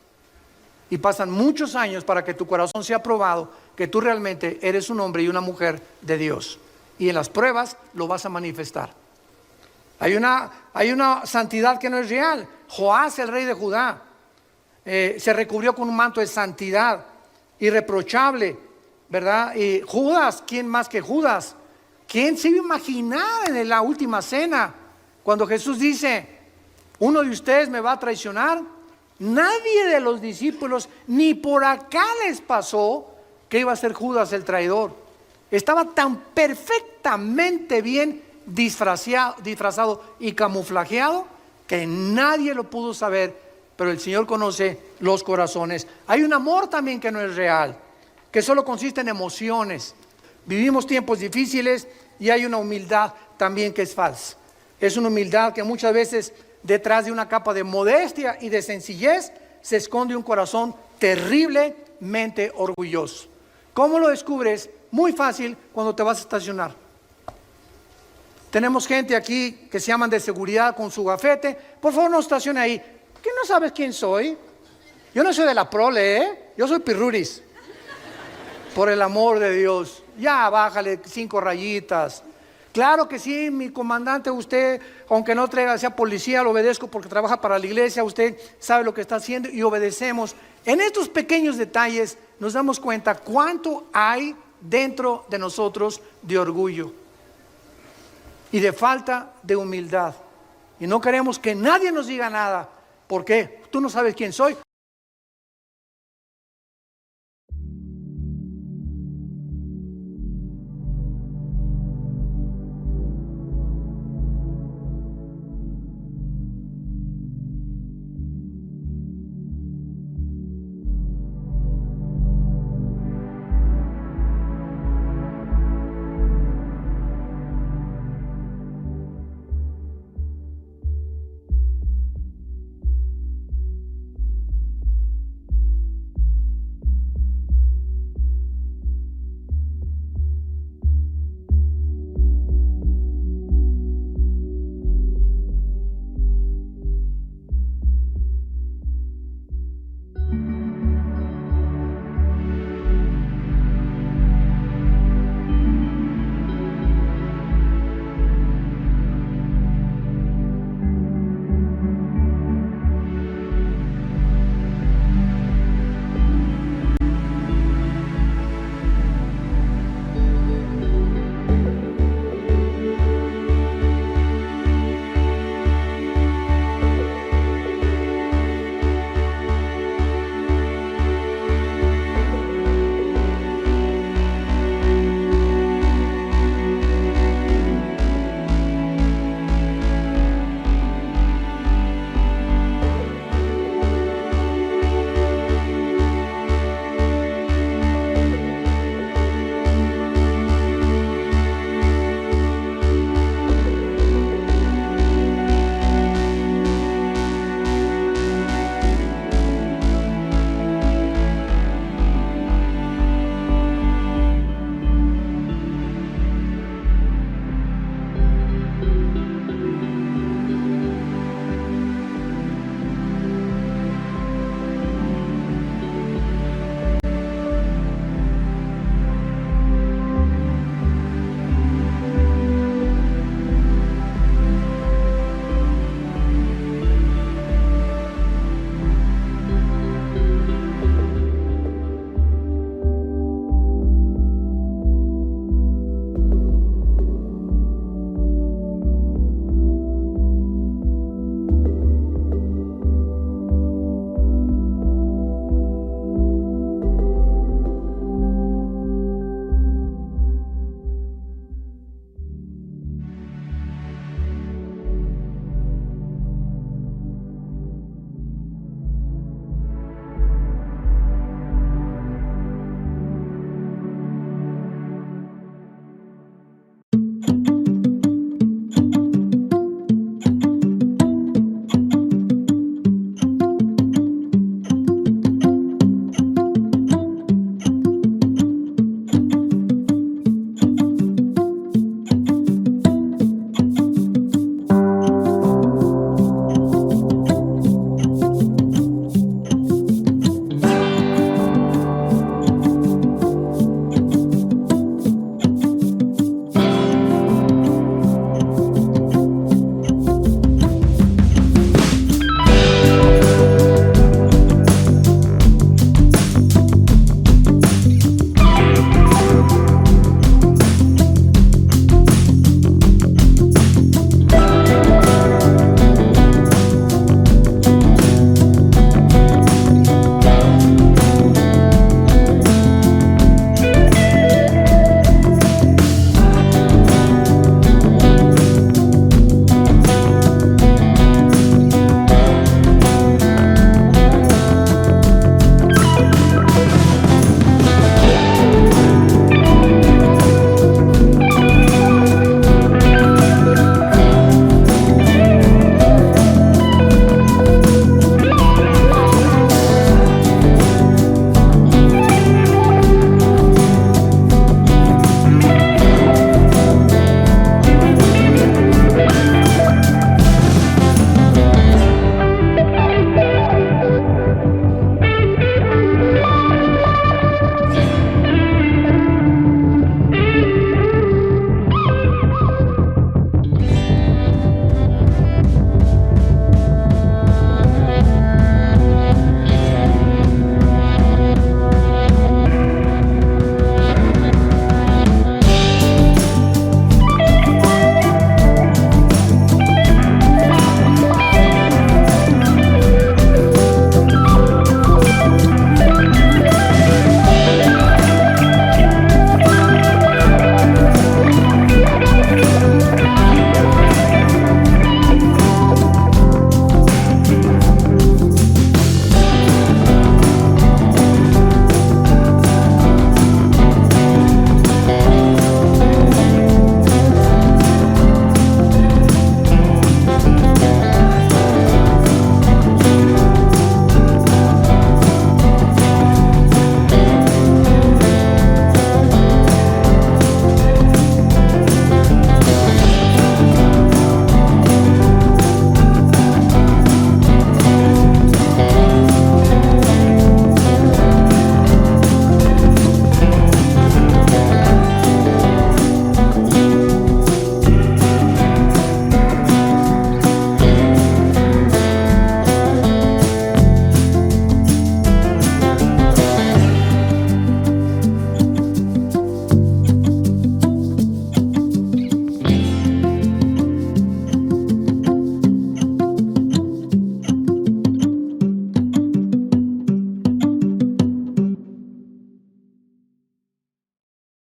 Y pasan muchos años para que tu corazón sea probado, que tú realmente eres un hombre y una mujer de Dios. Y en las pruebas lo vas a manifestar. Hay una santidad que no es real. Joás, el rey de Judá, se recubrió con un manto de santidad irreprochable, ¿verdad? Y Judas, ¿quién más que Judas? ¿Quién se iba a imaginar en la última cena cuando Jesús dice, uno de ustedes me va a traicionar? Nadie de los discípulos ni por acá les pasó que iba a ser Judas el traidor. Estaba tan perfectamente bien disfrazado y camuflajeado que nadie lo pudo saber, pero el Señor conoce los corazones. Hay un amor también que no es real, que solo consiste en emociones. Vivimos tiempos difíciles y hay una humildad también que es falsa. Es una humildad que muchas veces detrás de una capa de modestia y de sencillez se esconde un corazón terriblemente orgulloso. ¿Cómo lo descubres? Muy fácil, cuando te vas a estacionar. Tenemos gente aquí que se llaman de seguridad con su gafete. Por favor, no estacione ahí. ¿Qué no sabes quién soy? Yo no soy de la prole, ¿eh? Yo soy Pirruris. Por el amor de Dios. Ya, bájale 5 rayitas. Claro que sí, mi comandante, usted, aunque no traiga, sea policía, lo obedezco porque trabaja para la iglesia, usted sabe lo que está haciendo y obedecemos. En estos pequeños detalles nos damos cuenta cuánto hay dentro de nosotros de orgullo y de falta de humildad. Y no queremos que nadie nos diga nada. ¿Por qué? Tú no sabes quién soy.